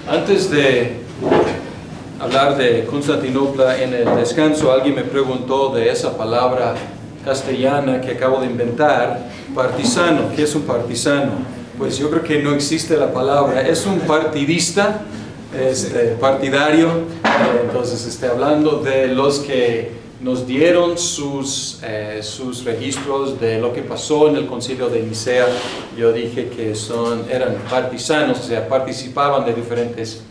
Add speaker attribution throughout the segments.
Speaker 1: Antes de hablar de Constantinopla en el descanso, alguien me preguntó de esa palabra castellana que acabo de inventar, partisano. ¿Qué es un partisano? Pues yo creo que no existe la palabra. Es un partidista, partidario. Entonces, hablando de los que nos dieron sus registros de lo que pasó en el concilio de Nicea. Yo dije que eran partisanos, o sea, participaban de diferentes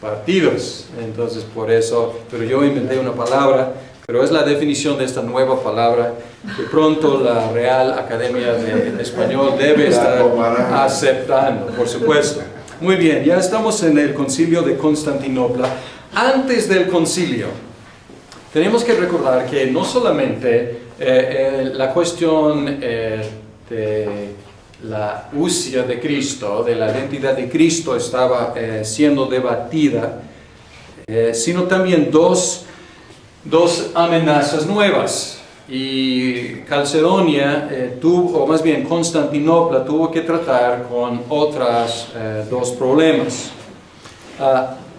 Speaker 1: partidos. Entonces, por eso, pero yo inventé una palabra, pero es la definición de esta nueva palabra que pronto la Real Academia de Español debe estar aceptando, por supuesto. Muy bien, ya estamos en el concilio de Constantinopla. Antes del concilio, tenemos que recordar que no solamente la cuestión de la usia de Cristo, de la identidad de Cristo estaba siendo debatida, sino también dos amenazas nuevas. Y Calcedonia o más bien Constantinopla tuvo que tratar con otras dos problemas.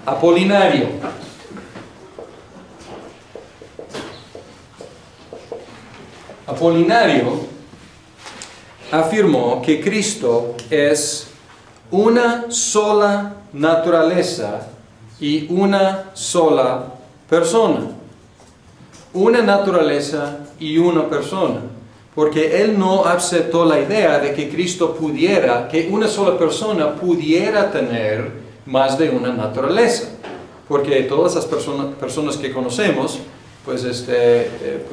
Speaker 1: Apolinario. Apolinario afirmó que Cristo es una sola naturaleza y una sola persona. Una naturaleza y una persona. Porque él no aceptó la idea de que que una sola persona pudiera tener más de una naturaleza. Porque todas las personas que conocemos, pues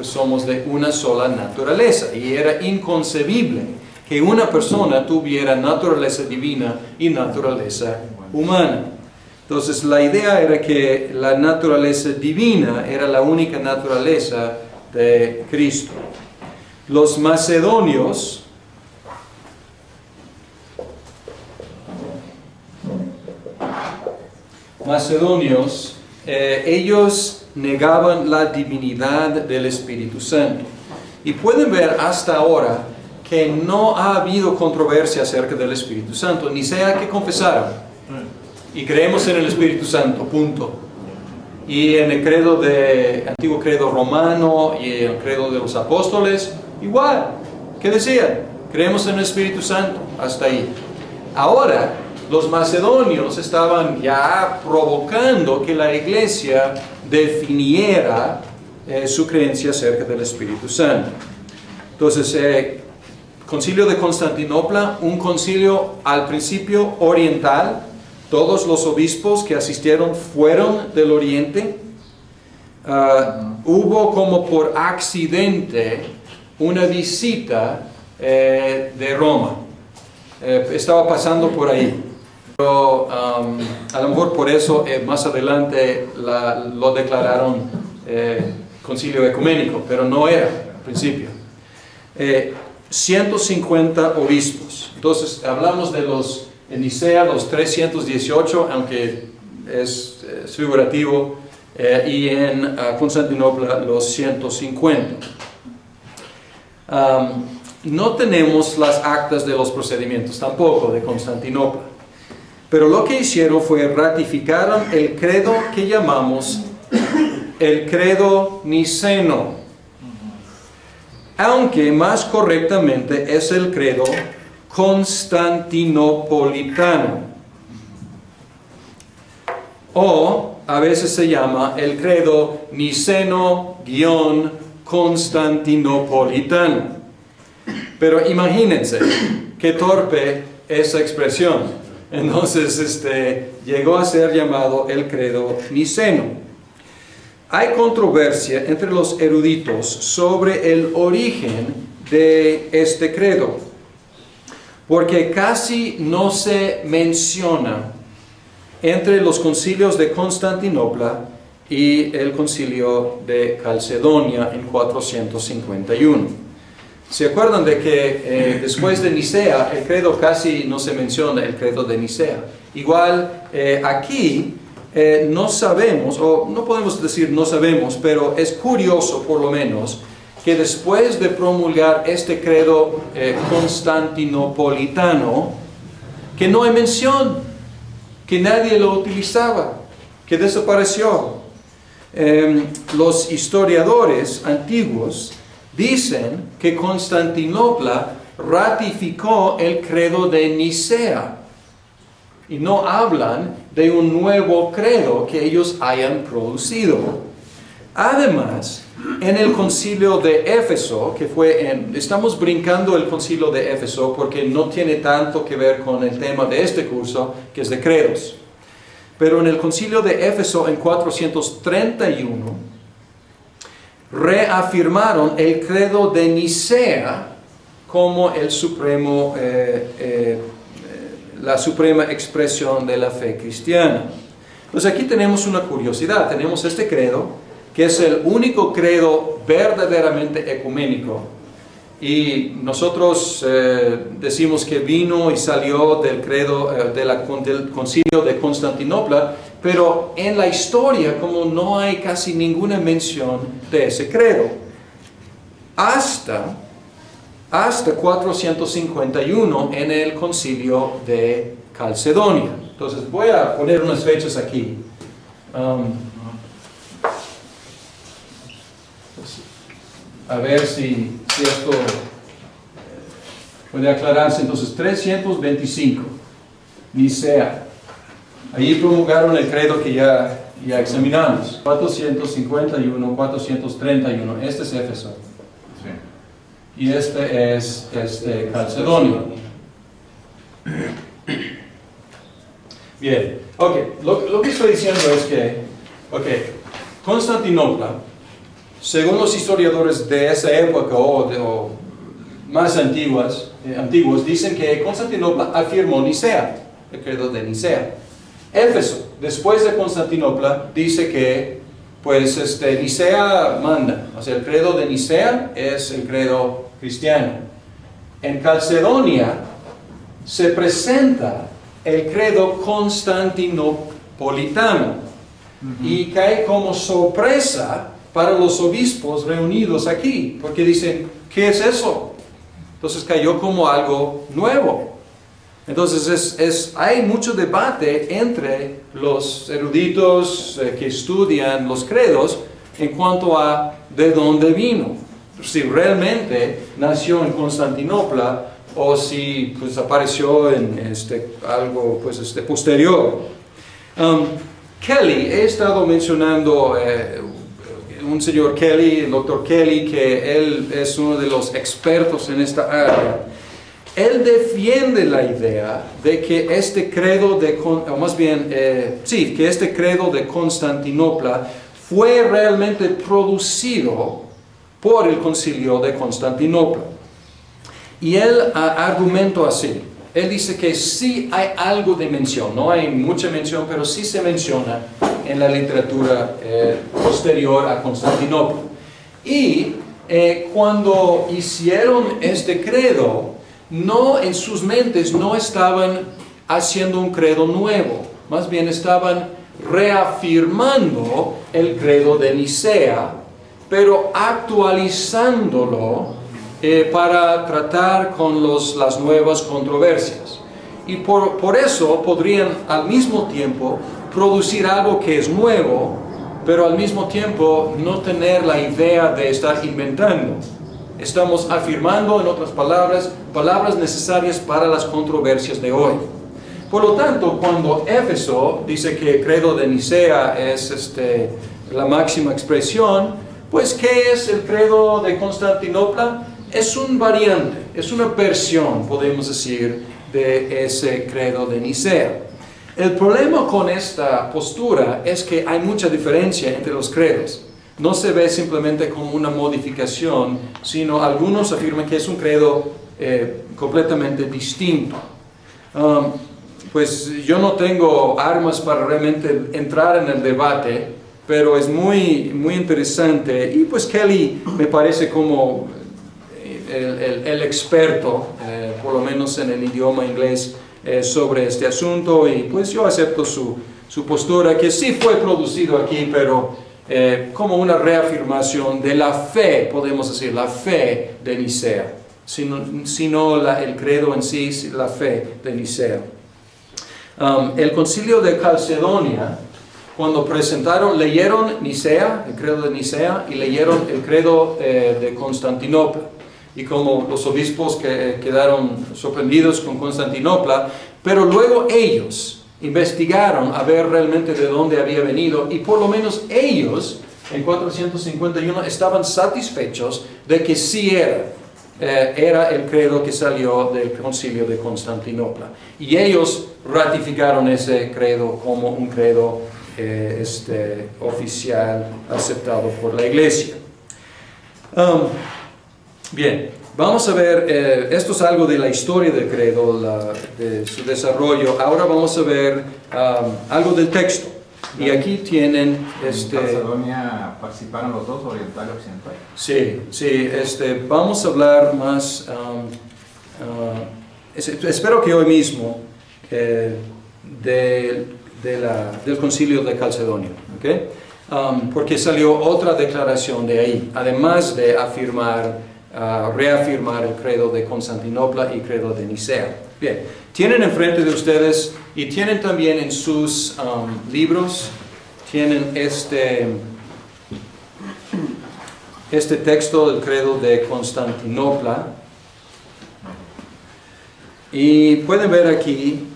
Speaker 1: somos de una sola naturaleza, y era inconcebible que una persona tuviera naturaleza divina y naturaleza humana. Entonces la idea era que la naturaleza divina era la única naturaleza de Cristo. Los macedonios ellos negaban la divinidad del Espíritu Santo. Y pueden ver hasta ahora que no ha habido controversia acerca del Espíritu Santo, ni sea que confesaron. Y creemos en el Espíritu Santo, punto. Y en el antiguo credo romano y el credo de los apóstoles, igual. ¿Qué decían? Creemos en el Espíritu Santo, hasta ahí. Ahora, los macedonios estaban ya provocando que la iglesia definiera su creencia acerca del Espíritu Santo. Entonces, concilio de Constantinopla, un concilio al principio oriental. Todos los obispos que asistieron fueron del oriente. Hubo como por accidente una visita de Roma. Estaba pasando por ahí. Pero a lo mejor por eso más adelante lo declararon concilio ecuménico, pero no era al principio. 150 obispos. Entonces hablamos de en Nicea los 318, aunque es figurativo, y en Constantinopla los 150. No tenemos las actas de los procedimientos tampoco de Constantinopla. Pero lo que hicieron fue ratificaron el credo que llamamos el credo niceno, aunque más correctamente es el credo constantinopolitano, o a veces se llama el credo niceno-constantinopolitano. Pero imagínense qué torpe esa expresión. Entonces llegó a ser llamado el credo niceno. Hay controversia entre los eruditos sobre el origen de este credo, porque casi no se menciona entre los concilios de Constantinopla y el concilio de Calcedonia en 451. ¿Se acuerdan de que después de Nicea el credo casi no se menciona, el credo de Nicea? Igual aquí no sabemos, o no podemos decir no sabemos, pero es curioso por lo menos que después de promulgar este credo constantinopolitano, que no hay mención que nadie lo utilizaba, que desapareció. Los historiadores antiguos dicen que Constantinopla ratificó el credo de Nicea y no hablan de un nuevo credo que ellos hayan producido. Además, en el concilio de Éfeso, estamos brincando el concilio de Éfeso porque no tiene tanto que ver con el tema de este curso, que es de credos. Pero en el concilio de Éfeso en 431, reafirmaron el credo de Nicea como el supremo, la suprema expresión de la fe cristiana. Entonces aquí tenemos una curiosidad, tenemos este credo, que es el único credo verdaderamente ecuménico. Y nosotros decimos que vino y salió del credo del concilio de Constantinopla, pero en la historia como no hay casi ninguna mención de ese credo. Hasta 451 en el concilio de Calcedonia. Entonces voy a poner unas fechas aquí. A ver si esto puede aclararse. Entonces, 325, Nicea. Allí promulgaron el credo que ya examinamos. 451, 431. Este es Éfeso. Sí. Y este es Calcedonia. Bien. Ok, lo que estoy diciendo es que, Constantinopla, según los historiadores de esa época o más antiguos, dicen que Constantinopla afirmó Nicea, el credo de Nicea. Éfeso, después de Constantinopla, dice que Nicea manda, o sea, el credo de Nicea es el credo cristiano. En Calcedonia se presenta el credo constantinopolitano y cae como sorpresa para los obispos reunidos aquí, porque dicen, ¿qué es eso? Entonces cayó como algo nuevo. Entonces hay mucho debate entre los eruditos que estudian los credos en cuanto a de dónde vino. Si realmente nació en Constantinopla o si apareció en algo posterior. Kelly, he estado mencionando un señor Kelly, el doctor Kelly, que él es uno de los expertos en esta área. Él defiende la idea de que este credo que este credo de Constantinopla fue realmente producido por el concilio de Constantinopla. Y él argumentó así. Él dice que sí hay algo de mención, no hay mucha mención, pero sí se menciona en la literatura posterior a Constantinopla. Y cuando hicieron este credo, en sus mentes no estaban haciendo un credo nuevo, más bien estaban reafirmando el credo de Nicea, pero actualizándolo para tratar con las nuevas controversias. Y por eso podrían al mismo tiempo producir algo que es nuevo, pero al mismo tiempo no tener la idea de estar inventando. Estamos afirmando, en otras palabras, palabras necesarias para las controversias de hoy. Por lo tanto, cuando Éfeso dice que el credo de Nicea es la máxima expresión, pues ¿qué es el credo de Constantinopla? Es un variante, es una versión, podemos decir, de ese credo de Nicea. El problema con esta postura es que hay mucha diferencia entre los credos. No se ve simplemente como una modificación, sino algunos afirman que es un credo completamente distinto. Pues yo no tengo armas para realmente entrar en el debate, pero es muy interesante. Y pues Kelly me parece como el experto, por lo menos en el idioma inglés, sobre este asunto, y pues yo acepto su postura, que sí fue producido aquí, pero como una reafirmación de la fe, podemos decir, la fe de Nicea, sino el credo en sí, la fe de Nicea. El concilio de Calcedonia, cuando leyeron Nicea, el credo de Nicea, y leyeron el credo de Constantinopla. Y como los obispos que quedaron sorprendidos con Constantinopla, pero luego ellos investigaron a ver realmente de dónde había venido, y por lo menos ellos, en 451, estaban satisfechos de que sí era el credo que salió del concilio de Constantinopla. Y ellos ratificaron ese credo como un credo oficial aceptado por la Iglesia. Bien, vamos a ver, esto es algo de la historia del credo, de su desarrollo. Ahora vamos a ver algo del texto. Y aquí tienen...
Speaker 2: ¿En Calcedonia participaron los dos, oriental y occidental?
Speaker 1: Sí, vamos a hablar más... espero que hoy mismo del concilio de Calcedonia, ¿okay? Porque salió otra declaración de ahí, además de reafirmar el credo de Constantinopla y credo de Nicea. Bien, tienen enfrente de ustedes y tienen también en sus libros, tienen este texto del credo de Constantinopla, y pueden ver aquí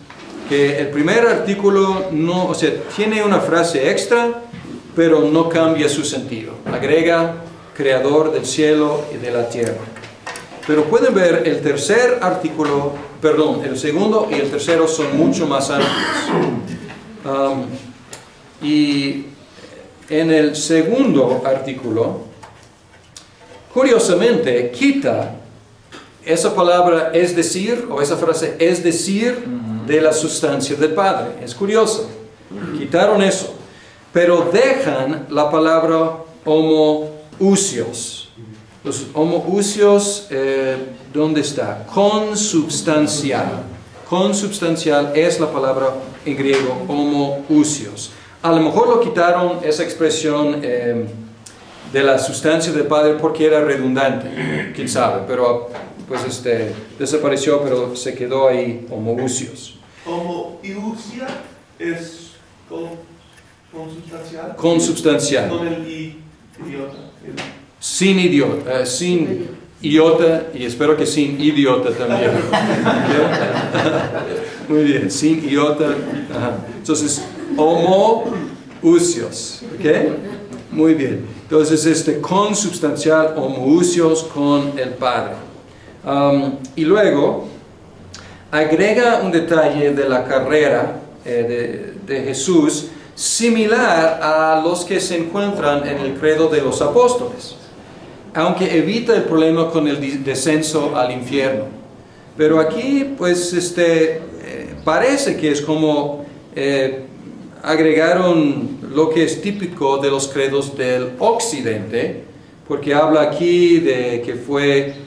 Speaker 1: que el primer artículo tiene una frase extra, pero no cambia su sentido. Agrega creador del cielo y de la tierra. Pero pueden ver el tercer artículo, el segundo y el tercero son mucho más amplios. Y en el segundo artículo, curiosamente, quita esa palabra es decir, o esa frase es decir, de la sustancia del Padre. Es curioso. Quitaron eso. Pero dejan la palabra homoousios. Los homoousios, ¿dónde está? Consubstancial. Consubstancial es la palabra en griego homoousios. A lo mejor lo quitaron esa expresión de la sustancia del Padre porque era redundante, quién sabe, pero pues desapareció, pero se quedó ahí homoousios.
Speaker 3: Homoousia es consubstancial.
Speaker 1: Consubstancial.
Speaker 3: Con el idiota.
Speaker 1: Sin iota, y espero que sin idiota también. Muy bien, sin iota. Ajá. Entonces, homoousios. ¿Ok? Muy bien. Entonces, consubstancial, homoousios con el Padre. Y luego, agrega un detalle de la carrera de Jesús, similar a los que se encuentran en el credo de los apóstoles, aunque evita el problema con el descenso al infierno. Pero aquí, pues, parece que es como agregaron lo que es típico de los credos del occidente, porque habla aquí de que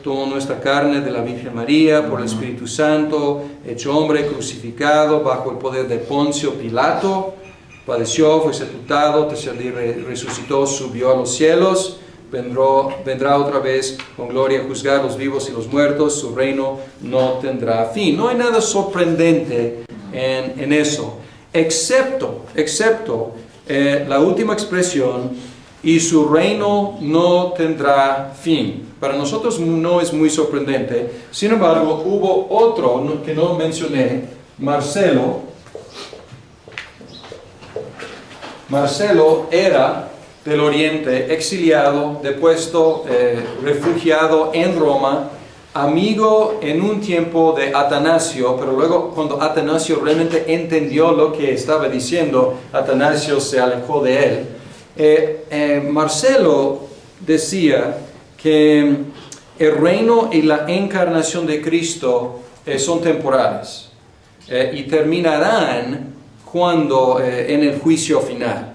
Speaker 1: tomó nuestra carne de la Virgen María por el Espíritu Santo, hecho hombre, crucificado bajo el poder de Poncio Pilato, padeció, fue sepultado, tercer día resucitó, subió a los cielos, vendrá otra vez con gloria a juzgar a los vivos y los muertos, su reino no tendrá fin. No hay nada sorprendente en eso, excepto la última expresión, y su reino no tendrá fin. Para nosotros no es muy sorprendente. Sin embargo, hubo otro que no mencioné, Marcelo. Marcelo era del Oriente, exiliado, depuesto, refugiado en Roma, amigo en un tiempo de Atanasio, pero luego cuando Atanasio realmente entendió lo que estaba diciendo, Atanasio se alejó de él. Marcelo decía que el reino y la encarnación de Cristo son temporales y terminarán en el juicio final.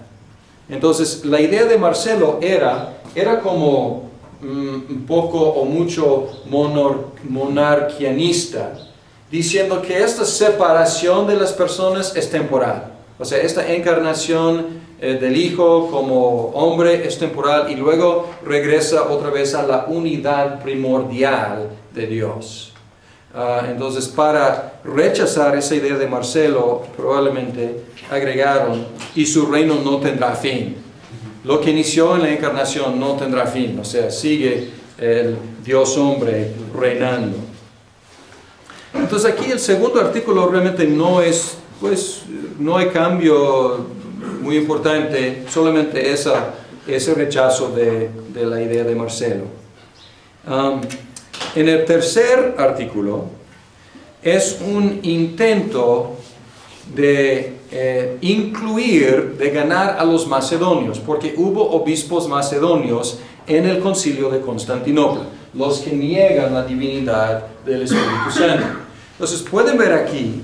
Speaker 1: Entonces la idea de Marcelo era como un poco o mucho monarquianista, diciendo que esta separación de las personas es temporal. O sea, esta encarnación del Hijo como hombre es temporal y luego regresa otra vez a la unidad primordial de Dios. Entonces, para rechazar esa idea de Marcelo, probablemente agregaron, y su reino no tendrá fin. Lo que inició en la encarnación no tendrá fin, o sea, sigue el Dios hombre reinando. Entonces aquí el segundo artículo realmente no es, pues, no hay cambio muy importante, solamente ese rechazo de la idea de Marcelo. En el tercer artículo es un intento de incluir, de ganar a los macedonios, porque hubo obispos macedonios en el concilio de Constantinopla, los que niegan la divinidad del Espíritu Santo. Entonces pueden ver aquí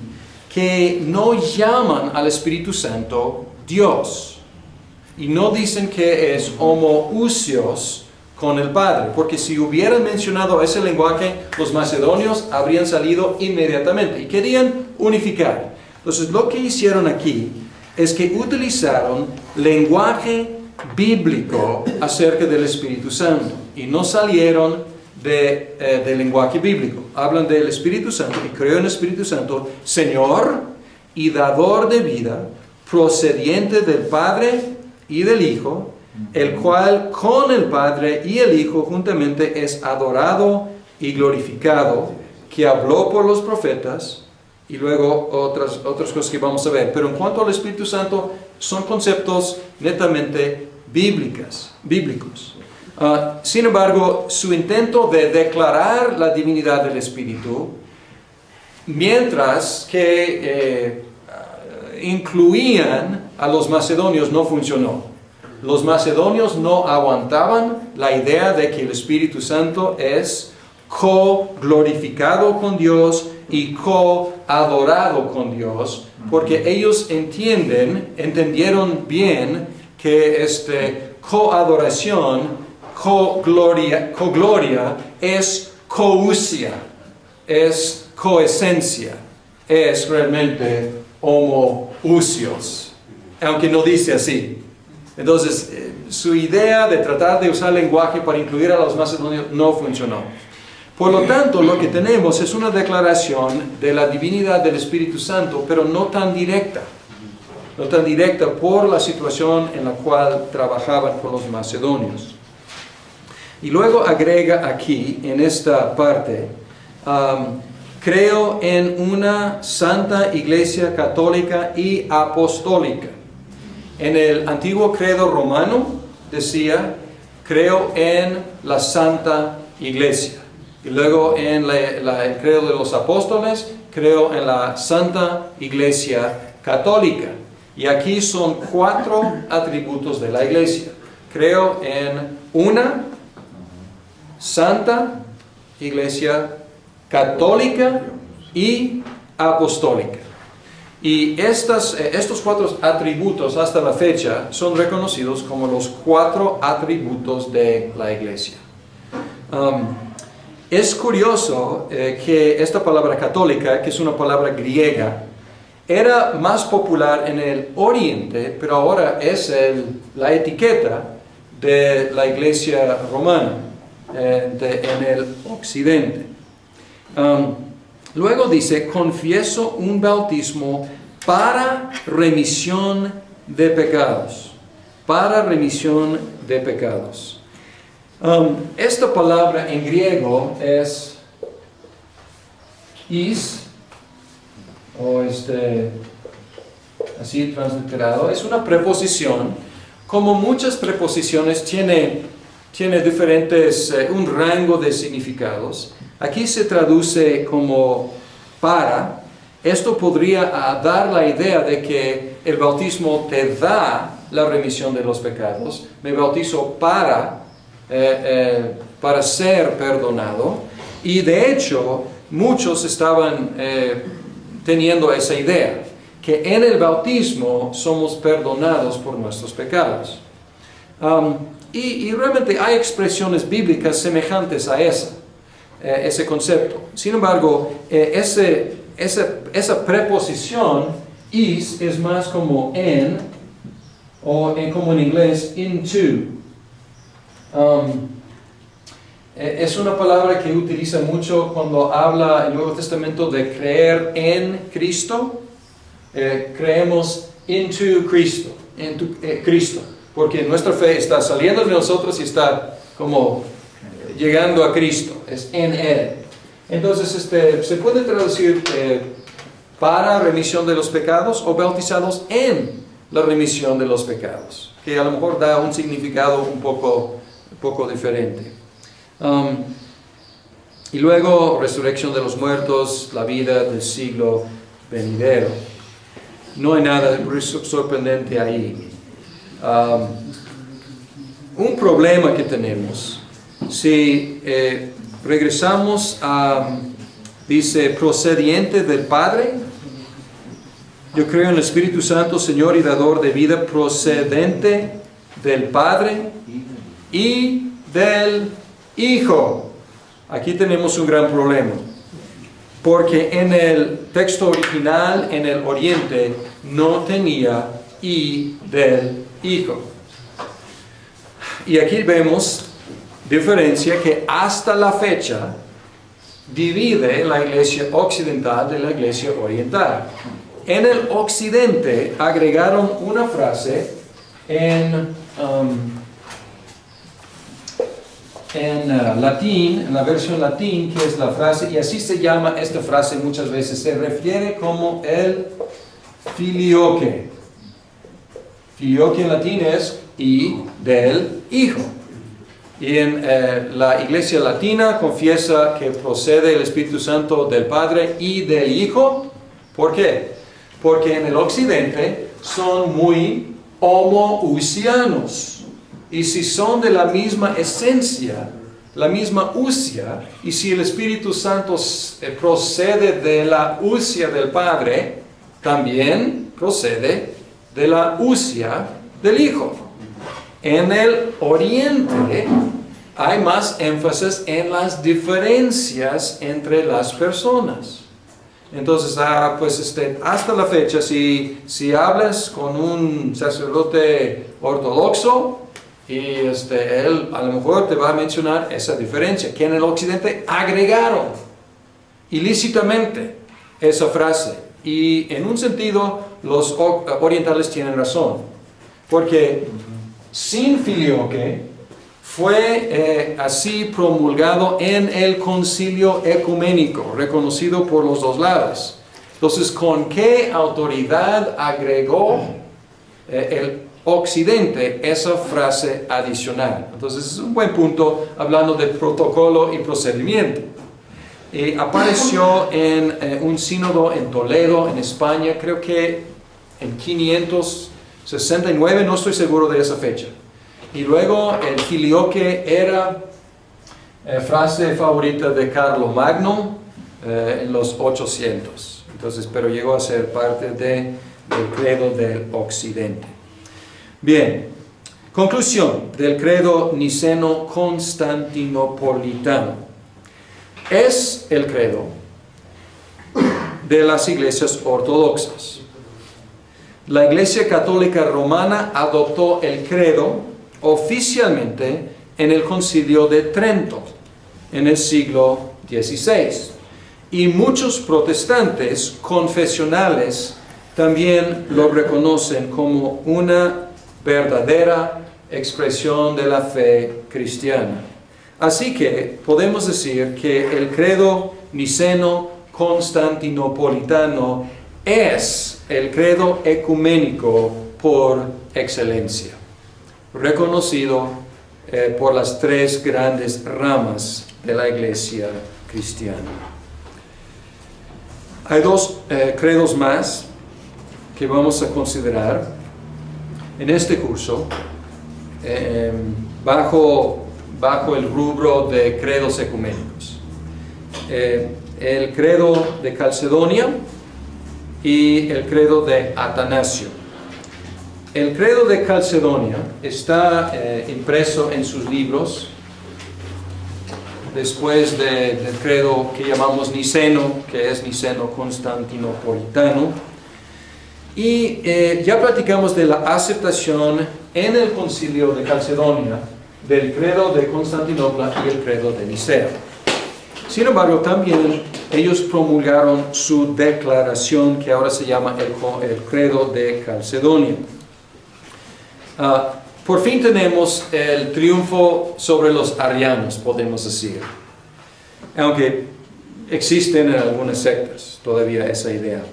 Speaker 1: que no llaman al Espíritu Santo Dios, y no dicen que es homoousios con el Padre, porque si hubieran mencionado ese lenguaje, los macedonios habrían salido inmediatamente y querían unificar. Entonces lo que hicieron aquí es que utilizaron lenguaje bíblico acerca del Espíritu Santo y no salieron del lenguaje bíblico. Hablan del Espíritu Santo y creo en el Espíritu Santo, Señor y dador de vida, procediente del Padre y del Hijo, el cual con el Padre y el Hijo juntamente es adorado y glorificado, que habló por los profetas, y luego otras cosas que vamos a ver. Pero en cuanto al Espíritu Santo, son conceptos netamente bíblicos. Sin embargo, su intento de declarar la divinidad del Espíritu, mientras que incluían a los macedonios, no funcionó. Los macedonios no aguantaban la idea de que el Espíritu Santo es co-glorificado con Dios y co-adorado con Dios, porque ellos entendieron bien que co-adoración, co-gloria es coousia, es coesencia, es realmente homoousios, aunque no dice así. Entonces, su idea de tratar de usar lenguaje para incluir a los macedonios no funcionó. Por lo tanto, lo que tenemos es una declaración de la divinidad del Espíritu Santo, pero no tan directa. No tan directa por la situación en la cual trabajaban con los macedonios. Y luego agrega aquí, en esta parte, creo en una santa iglesia católica y apostólica. En el antiguo credo romano decía, creo en la santa iglesia. Y luego en el credo de los apóstoles, creo en la santa iglesia católica. Y aquí son 4 atributos de la iglesia. Creo en una santa iglesia católica y apostólica. Y estos 4 atributos hasta la fecha son reconocidos como los 4 atributos de la iglesia. Es curioso que esta palabra católica, que es una palabra griega, era más popular en el Oriente, pero ahora es la etiqueta de la iglesia romana en el Occidente. Luego dice, confieso un bautismo para remisión de pecados. Para remisión de pecados. Esta palabra en griego es o así transliterado, es una preposición. Como muchas preposiciones tiene diferentes, un rango de significados. Aquí se traduce como para. Esto podría dar la idea de que el bautismo te da la remisión de los pecados. Me bautizo para ser perdonado. Y de hecho, muchos estaban teniendo esa idea, que en el bautismo somos perdonados por nuestros pecados. Y realmente hay expresiones bíblicas semejantes a ese concepto. Sin embargo, esa preposición is es más como en, o como en inglés into. Es una palabra que utiliza mucho cuando habla el Nuevo Testamento de creer en Cristo. Creemos into Cristo, Cristo, porque nuestra fe está saliendo de nosotros y está como llegando a Cristo, es en Él. Entonces se puede traducir para remisión de los pecados o bautizados en la remisión de los pecados, que a lo mejor da un significado un poco diferente. Y luego resurrección de los muertos, la vida del siglo venidero. No hay nada sorprendente ahí. Un problema que tenemos, si regresamos a, dice, procediente del Padre, yo creo en el Espíritu Santo, Señor y dador de vida, procedente del Padre y del Hijo. Aquí tenemos un gran problema, porque en el texto original, en el Oriente, no tenía y del Hijo. Y aquí vemos diferencia que hasta la fecha divide la iglesia occidental de la iglesia oriental. En el occidente agregaron una frase en latín, en la versión latín, que es la frase, y así se llama esta frase muchas veces, se refiere como el filioque. Filioque en latín es y del Hijo. Y en la iglesia latina confiesa que procede el Espíritu Santo del Padre y del Hijo. ¿Por qué? Porque en el occidente son muy homoousianos. Y si son de la misma esencia, la misma usia, y si el Espíritu Santo procede de la usia del Padre, también procede de la usia del Hijo. En el Oriente hay más énfasis en las diferencias entre las personas. Entonces, pues hasta la fecha, si hablas con un sacerdote ortodoxo, y él a lo mejor te va a mencionar esa diferencia, que en el occidente agregaron ilícitamente esa frase. Y en un sentido, los orientales tienen razón, porque sin filioque fue así promulgado en el concilio ecuménico, reconocido por los dos lados. Entonces, ¿con qué autoridad agregó el Occidente esa frase adicional? Entonces es un buen punto hablando de protocolo y procedimiento. Apareció en un sínodo en Toledo, en España, creo que en 569, no estoy seguro de esa fecha. Y luego el filioque era frase favorita de Carlomagno en los 800. Entonces, pero llegó a ser parte del credo del Occidente. Bien, conclusión del credo niceno-constantinopolitano. Es el credo de las iglesias ortodoxas. La Iglesia Católica Romana adoptó el credo oficialmente en el Concilio de Trento, en el siglo XVI. Y muchos protestantes confesionales también lo reconocen como una verdadera expresión de la fe cristiana. Así que podemos decir que el credo niceno-constantinopolitano es el credo ecuménico por excelencia, reconocido por las tres grandes ramas de la iglesia cristiana. Hay dos credos más que vamos a considerar en este curso, bajo el rubro de credos ecuménicos. El credo de Calcedonia y el credo de Atanasio. El credo de Calcedonia está impreso en sus libros después del credo que llamamos niceno, que es niceno-constantinopolitano. Y ya platicamos de la aceptación en el concilio de Calcedonia del credo de Constantinopla y el credo de Nicea. Sin embargo, también ellos promulgaron su declaración que ahora se llama el credo de Calcedonia. Por fin tenemos el triunfo sobre los arianos, podemos decir. Aunque existen en algunas sectas todavía esa idea.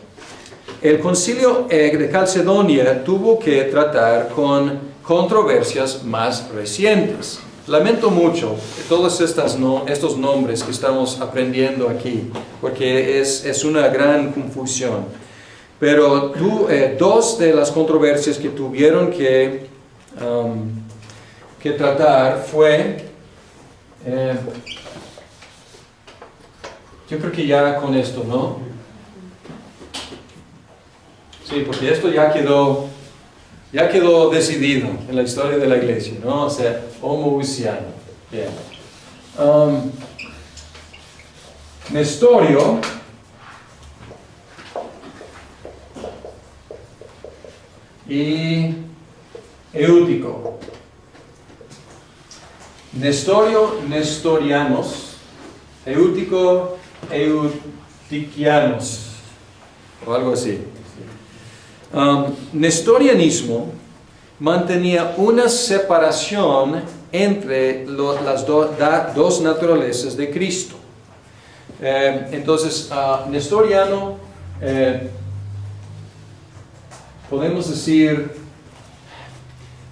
Speaker 1: El concilio de Calcedonia tuvo que tratar con controversias más recientes. Lamento mucho todos estos nombres que estamos aprendiendo aquí, porque es una gran confusión. Pero dos de las controversias que tuvieron que tratar fue, yo creo que ya con esto, ¿no? Sí, porque esto ya quedó decidido en la historia de la iglesia, ¿no? O sea, homoousiano. Bien. Nestorio y Eútico. Nestorio, nestorianos. Eútico, euticianos. O algo así. Nestorianismo mantenía una separación entre las dos naturalezas de Cristo. Entonces, nestoriano, podemos decir,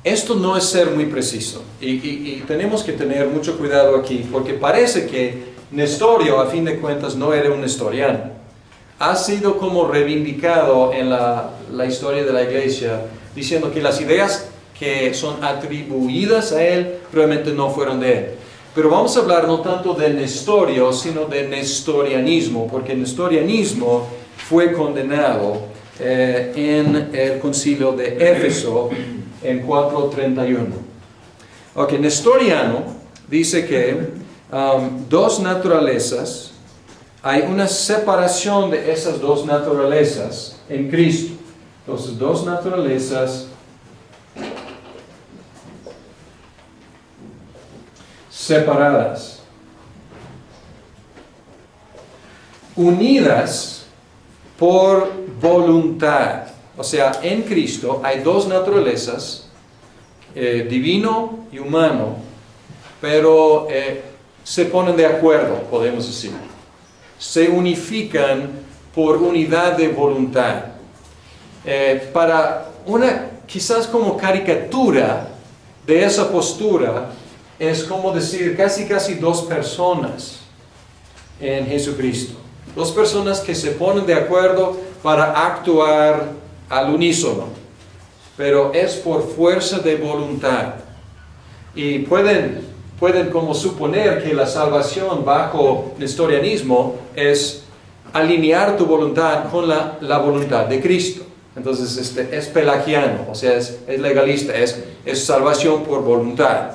Speaker 1: esto no es ser muy preciso y tenemos que tener mucho cuidado aquí porque parece que Nestorio a fin de cuentas no era un nestoriano. Ha sido como reivindicado en la historia de la iglesia, diciendo que las ideas que son atribuidas a él realmente no fueron de él. Pero vamos a hablar no tanto de Nestorio, sino de nestorianismo, porque el nestorianismo fue condenado en el concilio de Éfeso en 431. Ok, nestoriano dice que dos naturalezas, hay una separación de esas dos naturalezas en Cristo. Entonces, dos naturalezas separadas, unidas por voluntad. O sea, en Cristo hay dos naturalezas, divino y humano, pero se ponen de acuerdo, podemos decir. Se unifican por unidad de voluntad. Para una, quizás como caricatura de esa postura, es como decir casi dos personas en Jesucristo. Dos personas que se ponen de acuerdo para actuar al unísono, pero es por fuerza de voluntad. Y pueden como suponer que la salvación bajo nestorianismo es alinear tu voluntad con la voluntad de Cristo. Entonces es pelagiano, o sea, es legalista, es salvación por voluntad.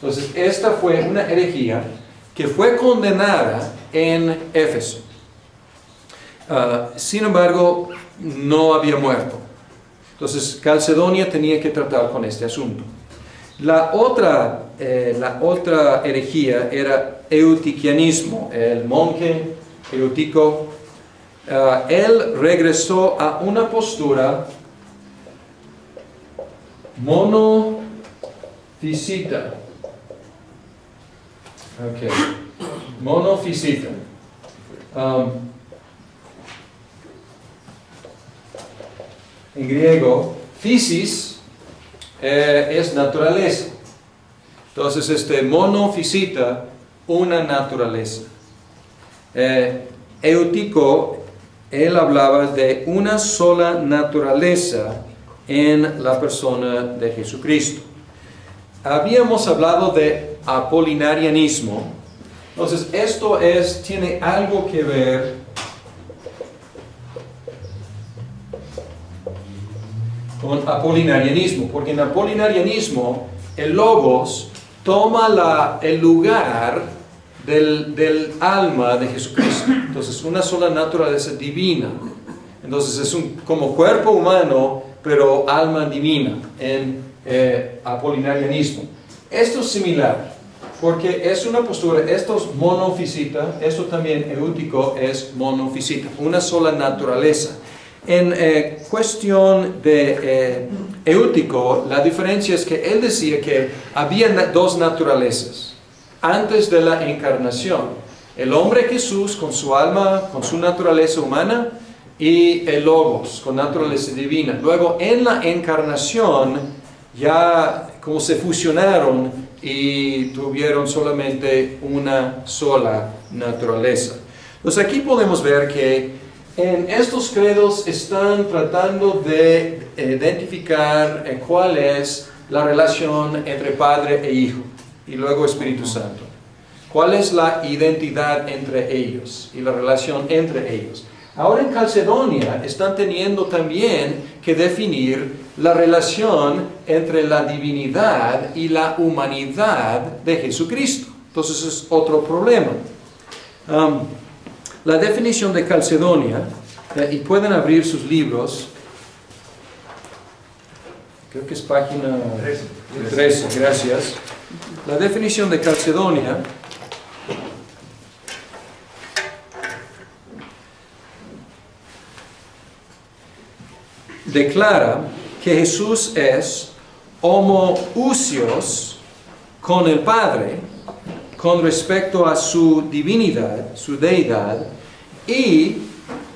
Speaker 1: Entonces esta fue una herejía que fue condenada en Éfeso. Sin embargo, no había muerto. Entonces Calcedonia tenía que tratar con este asunto. La otra herejía era euticianismo. El monje Eutico, él regresó a una postura monofisita. Okay. Monofisita. En griego, physis es naturaleza. Entonces, monofisita, una naturaleza. Eutico, él hablaba de una sola naturaleza en la persona de Jesucristo. Habíamos hablado de apolinarianismo. Entonces, esto tiene algo que ver con apolinarianismo, porque en apolinarianismo el logos toma el lugar del alma de Jesucristo. Entonces, una sola naturaleza divina. Entonces, es como cuerpo humano, pero alma divina en apolinarianismo. Esto es similar, porque es una postura, esto es monofisita, esto también eútico es monofisita, una sola naturaleza. En cuestión de eútico, la diferencia es que él decía que había dos naturalezas antes de la encarnación. El hombre Jesús con su alma, con su naturaleza humana, y el Logos con naturaleza divina. Luego en la encarnación ya como se fusionaron y tuvieron solamente una sola naturaleza. Entonces aquí podemos ver que en estos credos están tratando de identificar cuál es la relación entre Padre e Hijo y luego Espíritu Santo. ¿Cuál es la identidad entre ellos y la relación entre ellos? Ahora en Calcedonia están teniendo también que definir la relación entre la divinidad y la humanidad de Jesucristo. Entonces es otro problema. La definición de Calcedonia, y pueden abrir sus libros, creo que es página 13, gracias. La definición de Calcedonia declara que Jesús es homoousios con el Padre con respecto a su divinidad, su deidad, y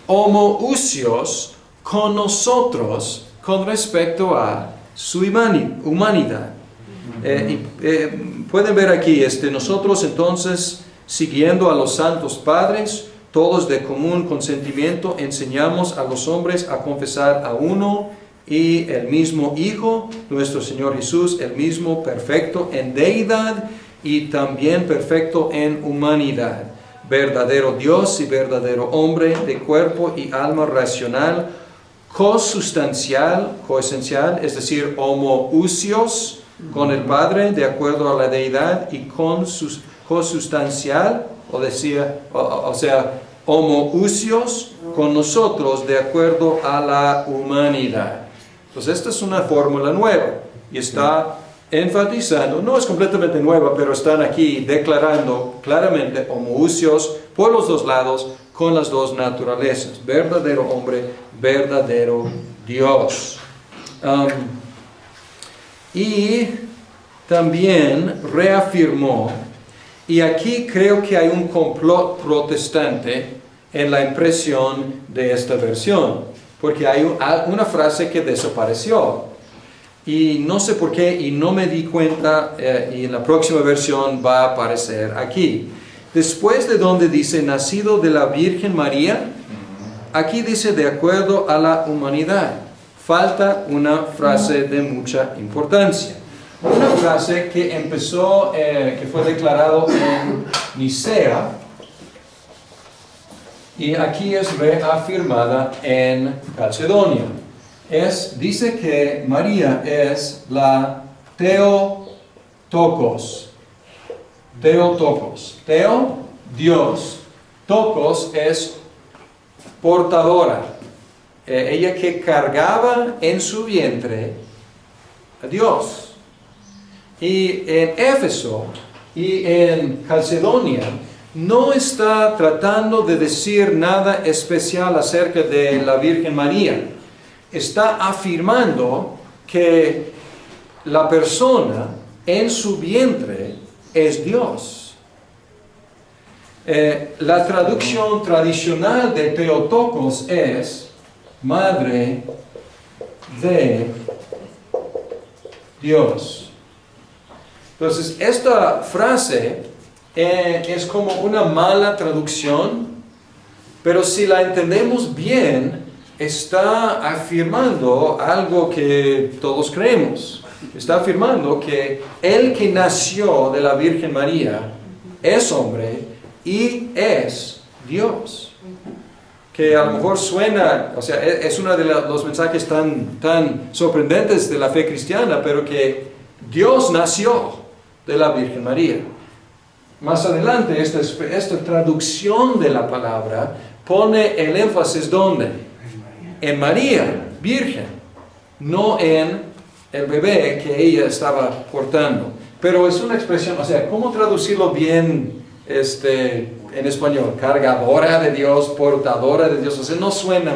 Speaker 1: homoousios con nosotros con respecto a su humanidad. Pueden ver aquí, nosotros entonces, siguiendo a los santos padres, todos de común consentimiento, enseñamos a los hombres a confesar a uno y el mismo Hijo, nuestro Señor Jesús, el mismo perfecto en deidad y también perfecto en humanidad, verdadero Dios y verdadero hombre, de cuerpo y alma racional, coesencial, es decir, homoousios con el Padre de acuerdo a la deidad, y cosustancial, o sea, homoousios con nosotros de acuerdo a la humanidad. Entonces esta es una fórmula nueva y está enfatizando, no es completamente nueva, pero están aquí declarando claramente homoousios por los dos lados con las dos naturalezas, verdadero hombre, verdadero Dios. Y también reafirmó, y aquí creo que hay un complot protestante en la impresión de esta versión, porque hay una frase que desapareció, y no sé por qué, y no me di cuenta, y en la próxima versión va a aparecer aquí. Después de donde dice, nacido de la Virgen María, aquí dice, de acuerdo a la humanidad. Falta una frase de mucha importancia. Una frase que empezó, que fue declarado en Nicea, y aquí es reafirmada en Calcedonia. Dice que María es la Theotokos. Theotokos. Theo, Dios. Tokos es portadora. Ella que cargaba en su vientre a Dios. Y en Éfeso y en Calcedonia no está tratando de decir nada especial acerca de la Virgen María. Está afirmando que la persona en su vientre es Dios. La traducción tradicional de Theotokos es Madre de Dios. Entonces, esta frase es como una mala traducción, pero si la entendemos bien, está afirmando algo que todos creemos. Está afirmando que el que nació de la Virgen María es hombre y es Dios. Que a lo mejor suena, o sea, es uno de los mensajes tan sorprendentes de la fe cristiana, pero que Dios nació de la Virgen María. Más adelante, esta traducción de la palabra pone el énfasis ¿dónde? En María, virgen, no en el bebé que ella estaba portando. pero es una expresión, o sea, ¿cómo traducirlo bien en español? Cargadora de Dios, portadora de Dios, o sea, no suena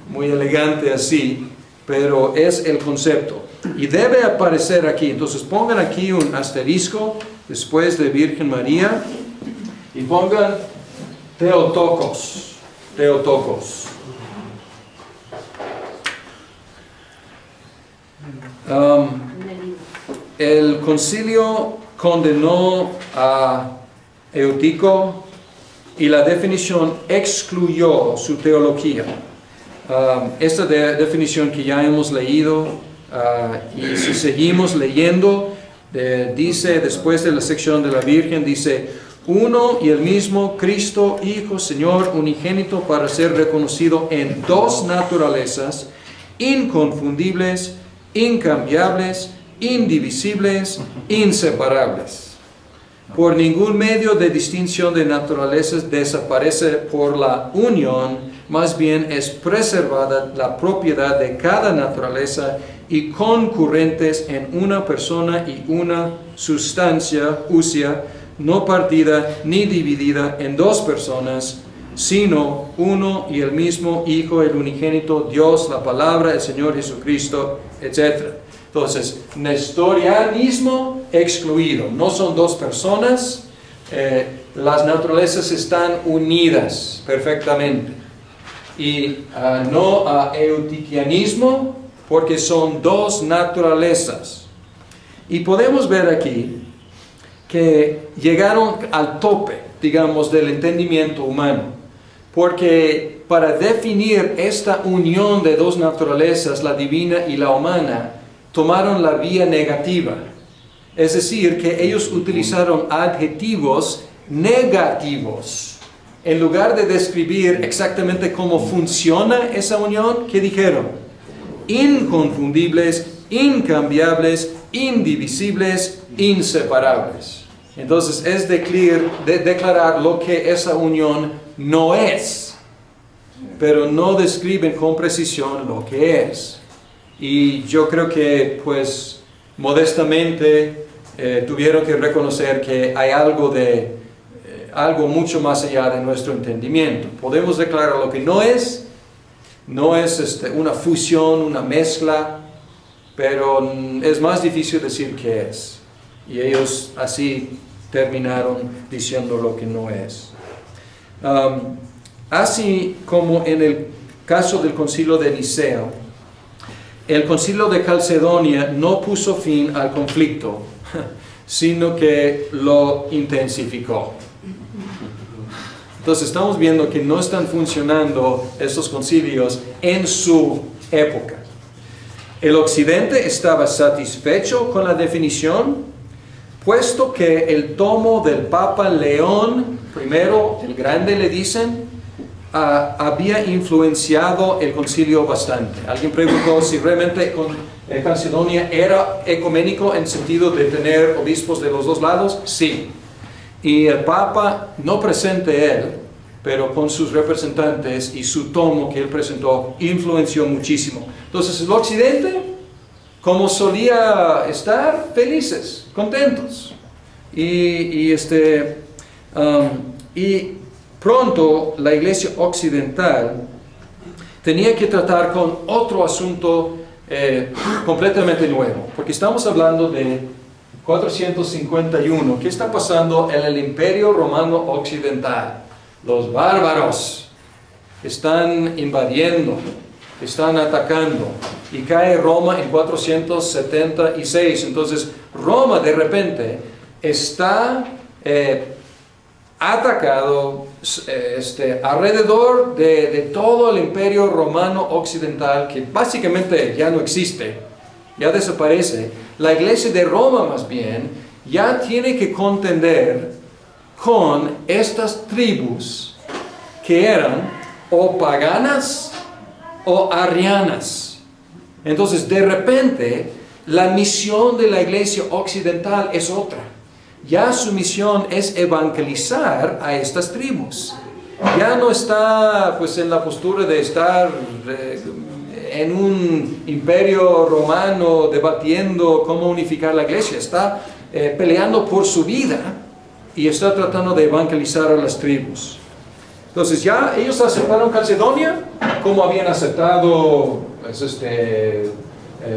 Speaker 1: muy elegante así, pero es el concepto. Y debe aparecer aquí, entonces pongan aquí un asterisco después de Virgen María y pongan Theotokos, Theotokos. El concilio condenó a Eutico y la definición excluyó su teología. Esta definición que ya hemos leído, y si seguimos leyendo, dice después de la sección de la Virgen, dice: uno y el mismo Cristo, Hijo, Señor, unigénito, para ser reconocido en dos naturalezas, inconfundibles, incambiables, indivisibles, inseparables. Por ningún medio de distinción de naturalezas desaparece por la unión, más bien es preservada la propiedad de cada naturaleza y concurrentes en una persona y una sustancia, usia, no partida ni dividida en dos personas, sino uno y el mismo Hijo, el unigénito, Dios, la palabra, el Señor Jesucristo, etc. Entonces, nestorianismo excluido. No son dos personas, las naturalezas están unidas perfectamente. Y no a eutiquianismo, porque son dos naturalezas. Y podemos ver aquí que llegaron al tope, digamos, del entendimiento humano. Porque para definir esta unión de dos naturalezas, la divina y la humana, tomaron la vía negativa. Es decir, que ellos utilizaron adjetivos negativos. En lugar de describir exactamente cómo funciona esa unión, ¿qué dijeron? Inconfundibles, incambiables, indivisibles, inseparables. Entonces es declarar lo que esa unión no es, pero no describen con precisión lo que es. Y yo creo que, pues, modestamente tuvieron que reconocer que hay algo mucho más allá de nuestro entendimiento. Podemos declarar lo que no es una fusión, una mezcla, pero es más difícil decir qué es. Y ellos así terminaron diciendo lo que no es. Así como en el caso del concilio de Nicea, el concilio de Calcedonia no puso fin al conflicto, sino que lo intensificó. Entonces estamos viendo que no están funcionando estos concilios en su época. El Occidente estaba satisfecho con la definición, puesto que el tomo del Papa León I, el Grande le dicen, había influenciado el concilio bastante. Alguien preguntó si realmente Calcedonia era ecuménico en sentido de tener obispos de los dos lados. Sí. Y el Papa, no presente él, pero con sus representantes y su tomo que él presentó, influenció muchísimo. Entonces el Occidente, como solía estar, felices, contentos. Y pronto la Iglesia Occidental tenía que tratar con otro asunto completamente nuevo, porque estamos hablando de 451. ¿Qué está pasando en el Imperio Romano Occidental? Los bárbaros están invadiendo, están atacando, y cae Roma en 476. Entonces Roma de repente está atacado alrededor de todo el Imperio Romano Occidental, que básicamente ya no existe, ya desaparece. La Iglesia de Roma, más bien, ya tiene que contender con estas tribus que eran o paganas o arrianas. Entonces, de repente, la misión de la Iglesia Occidental es otra. Ya su misión es evangelizar a estas tribus. Ya no está pues en la postura de estar en un imperio romano debatiendo cómo unificar la iglesia. Está peleando por su vida y está tratando de evangelizar a las tribus. Entonces ya ellos aceptaron Calcedonia, como habían aceptado pues,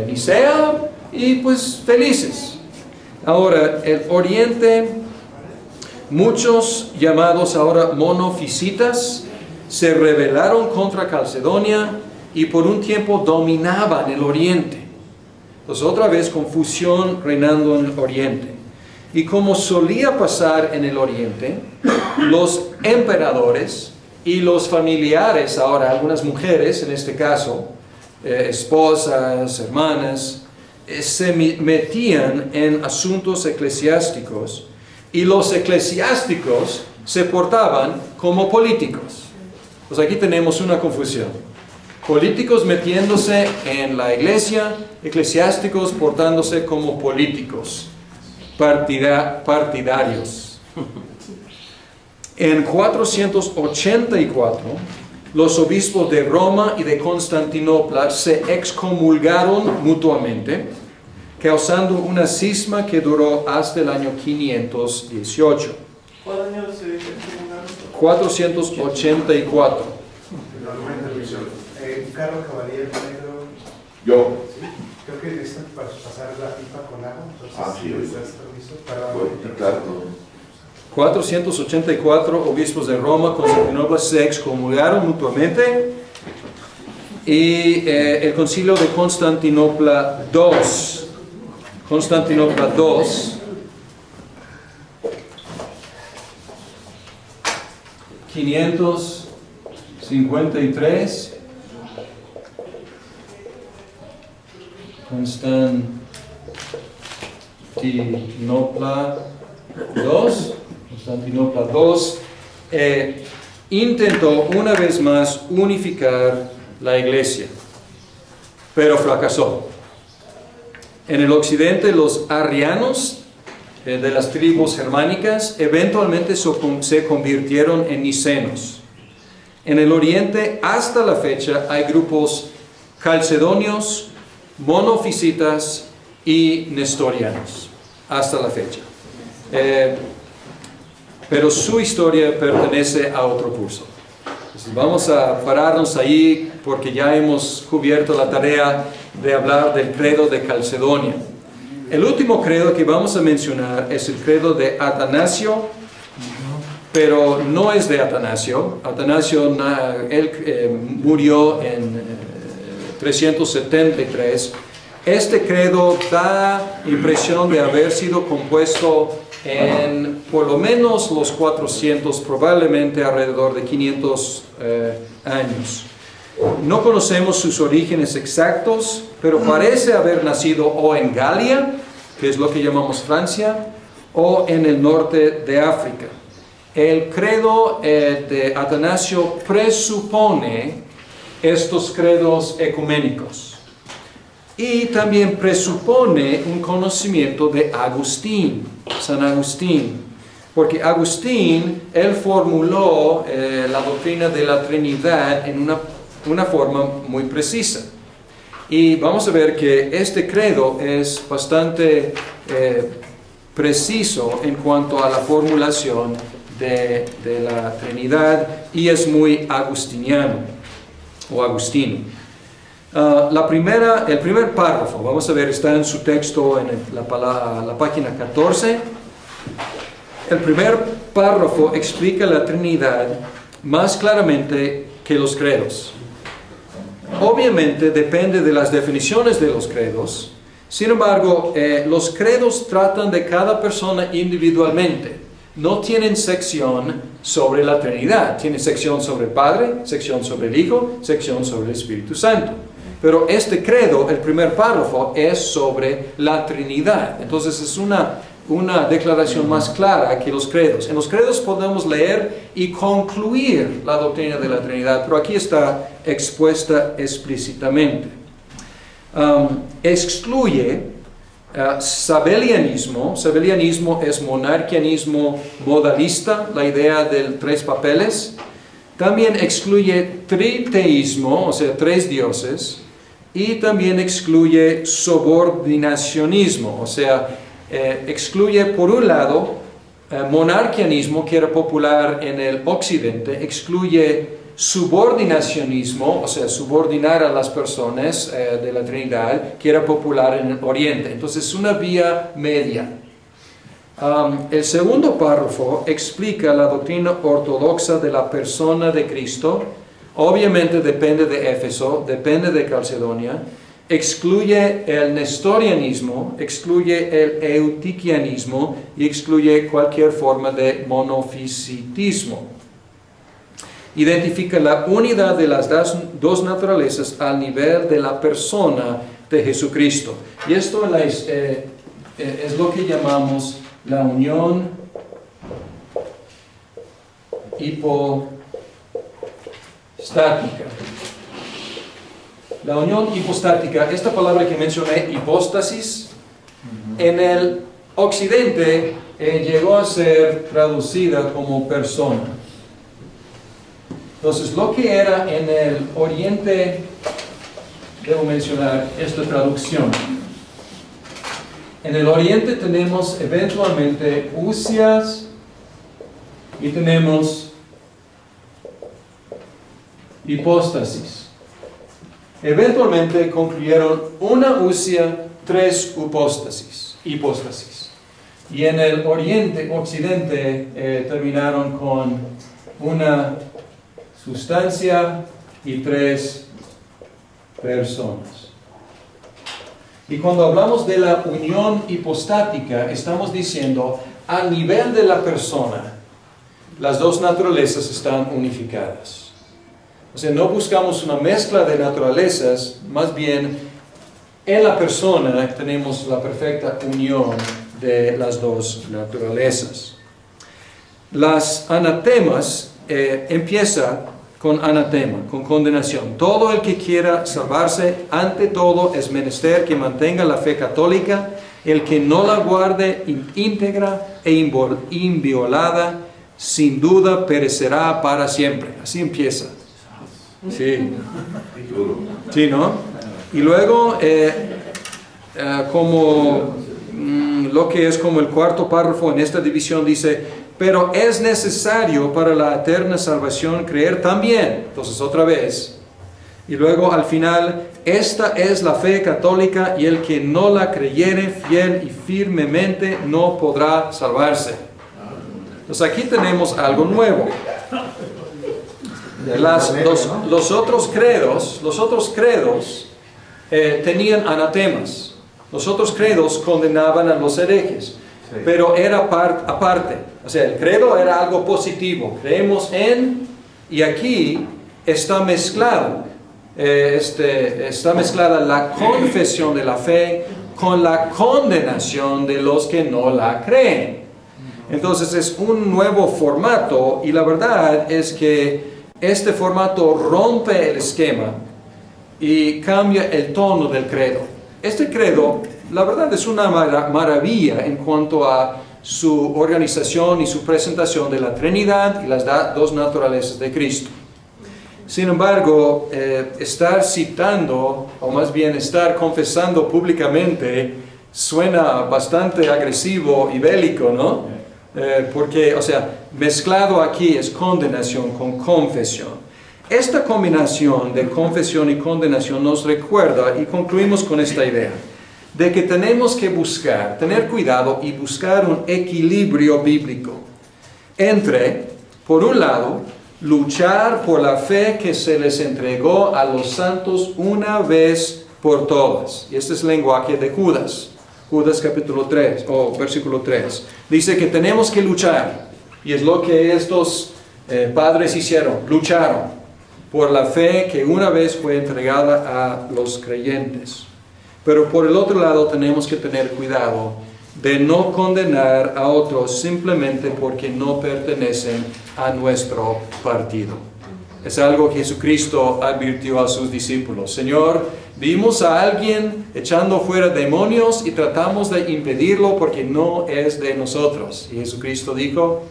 Speaker 1: Nicea, y pues felices. Ahora, el Oriente, muchos llamados ahora monofisitas, se rebelaron contra Calcedonia y por un tiempo dominaban el Oriente. Entonces otra vez confusión reinando en el Oriente. Y como solía pasar en el Oriente, los emperadores y los familiares, ahora algunas mujeres en este caso, esposas, hermanas, se metían en asuntos eclesiásticos y los eclesiásticos se portaban como políticos. Pues aquí tenemos una confusión. Políticos metiéndose en la iglesia, eclesiásticos portándose como políticos, partidarios. En 484, los obispos de Roma y de Constantinopla se excomulgaron mutuamente, causando una cisma que duró hasta el año 518.
Speaker 3: ¿Cuál año se excomulgaron?
Speaker 1: 484.
Speaker 4: Carlos Caballero Negro.
Speaker 5: Yo.
Speaker 4: ¿Sí? Creo que necesitan pasar la pipa con agua. Entonces,
Speaker 5: Sí,
Speaker 4: ¿das permiso para
Speaker 5: claro.
Speaker 1: 484 obispos de Roma, Constantinopla se excomulgaron mutuamente y el concilio de Constantinopla II, 553, Constantinopla II, intentó una vez más unificar la iglesia, pero fracasó. En el occidente, los arrianos de las tribus germánicas eventualmente se convirtieron en nicenos. En el oriente, hasta la fecha, hay grupos calcedonios, monofisitas y nestorianos, hasta la fecha. Pero su historia pertenece a otro curso. Entonces vamos a pararnos ahí porque ya hemos cubierto la tarea de hablar del credo de Calcedonia. El último credo que vamos a mencionar es el credo de Atanasio, pero no es de Atanasio. Atanasio, él murió en 373. Este credo da impresión de haber sido compuesto en por lo menos los 400, probablemente alrededor de 500 años. No conocemos sus orígenes exactos, pero parece haber nacido o en Galia, que es lo que llamamos Francia, o en el norte de África. El credo de Atanasio presupone estos credos ecuménicos. Y también presupone un conocimiento de Agustín, San Agustín, porque Agustín, él formuló la doctrina de la Trinidad en una forma muy precisa. Y vamos a ver que este credo es bastante preciso en cuanto a la formulación de la Trinidad y es muy agustiniano o agustino. El primer párrafo, vamos a ver, está en su texto en la página 14. El primer párrafo explica la Trinidad más claramente que los credos. Obviamente depende de las definiciones de los credos. Sin embargo, los credos tratan de cada persona individualmente. No tienen sección sobre la Trinidad. Tienen sección sobre el Padre, sección sobre el Hijo, sección sobre el Espíritu Santo. Pero este credo, el primer párrafo, es sobre la Trinidad. Entonces es una declaración más clara que los credos. En los credos podemos leer y concluir la doctrina de la Trinidad, pero aquí está expuesta explícitamente. Excluye sabelianismo. Sabelianismo es monarquianismo modalista, la idea de 3 papeles. También excluye triteísmo, o sea, 3 dioses. Y también excluye subordinacionismo, o sea, excluye por un lado monarquianismo, que era popular en el occidente, excluye subordinacionismo, o sea, subordinar a las personas de la Trinidad, que era popular en el oriente. Entonces es una vía media. El segundo párrafo explica la doctrina ortodoxa de la persona de Cristo. Obviamente depende de Éfeso, depende de Calcedonia. Excluye el nestorianismo, excluye el eutiquianismo y excluye cualquier forma de monofisitismo. Identifica la unidad de las dos naturalezas al nivel de la persona de Jesucristo. Y esto es lo que llamamos la unión hipostática. La unión hipostática, esta palabra que mencioné, hipóstasis, en el occidente llegó a ser traducida como persona. Entonces, lo que era en el oriente, debo mencionar esta traducción. En el oriente tenemos eventualmente usias y tenemos hipóstasis. Eventualmente concluyeron una usia, 3 hipóstasis. Y en el oriente, occidente, terminaron con una sustancia y 3 personas. Y cuando hablamos de la unión hipostática, estamos diciendo, a nivel de la persona, las dos naturalezas están unificadas. O sea, no buscamos una mezcla de naturalezas, más bien en la persona tenemos la perfecta unión de las dos naturalezas. Las anatemas empieza con anatema, con condenación. Todo el que quiera salvarse, ante todo es menester que mantenga la fe católica, el que no la guarde íntegra e inviolada, sin duda perecerá para siempre. Así empieza. Sí. Sí, ¿no? Y luego, lo que es como el cuarto párrafo en esta división dice, pero es necesario para la eterna salvación creer también. Entonces, otra vez. Y luego, al final, esta es la fe católica y el que no la creyere fiel y firmemente no podrá salvarse. Entonces, aquí tenemos algo nuevo. Los otros credos tenían anatemas. Los otros credos condenaban a los herejes, pero era aparte. O sea, el credo era algo positivo. Creemos en, y aquí está mezclado. Está mezclada la confesión de la fe con la condenación de los que no la creen. Entonces es un nuevo formato, y la verdad es que este formato rompe el esquema y cambia el tono del credo. Este credo, la verdad, es una maravilla en cuanto a su organización y su presentación de la Trinidad y las dos naturalezas de Cristo. Sin embargo, estar citando, o más bien estar confesando públicamente, suena bastante agresivo y bélico, ¿no? Porque, o sea, mezclado aquí es condenación con confesión. Esta combinación de confesión y condenación nos recuerda, y concluimos con esta idea, de que tenemos que buscar, tener cuidado y buscar un equilibrio bíblico entre, por un lado, luchar por la fe que se les entregó a los santos una vez por todas. Y este es el lenguaje de Judas. Judas capítulo 3, o versículo 3. Dice que tenemos que luchar. Y es lo que estos padres hicieron. Lucharon por la fe que una vez fue entregada a los creyentes. Pero por el otro lado tenemos que tener cuidado de no condenar a otros simplemente porque no pertenecen a nuestro partido. Es algo que Jesucristo advirtió a sus discípulos. Señor, vimos a alguien echando fuera demonios y tratamos de impedirlo porque no es de nosotros. Y Jesucristo dijo,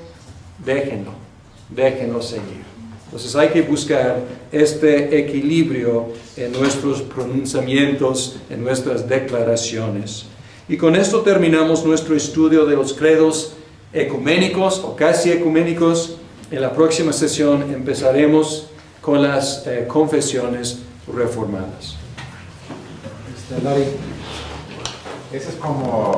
Speaker 1: déjenlo seguir. Entonces hay que buscar este equilibrio en nuestros pronunciamientos, en nuestras declaraciones. Y con esto terminamos nuestro estudio de los credos ecuménicos o casi ecuménicos. En la próxima sesión empezaremos con las confesiones reformadas.
Speaker 2: Larry, ese es como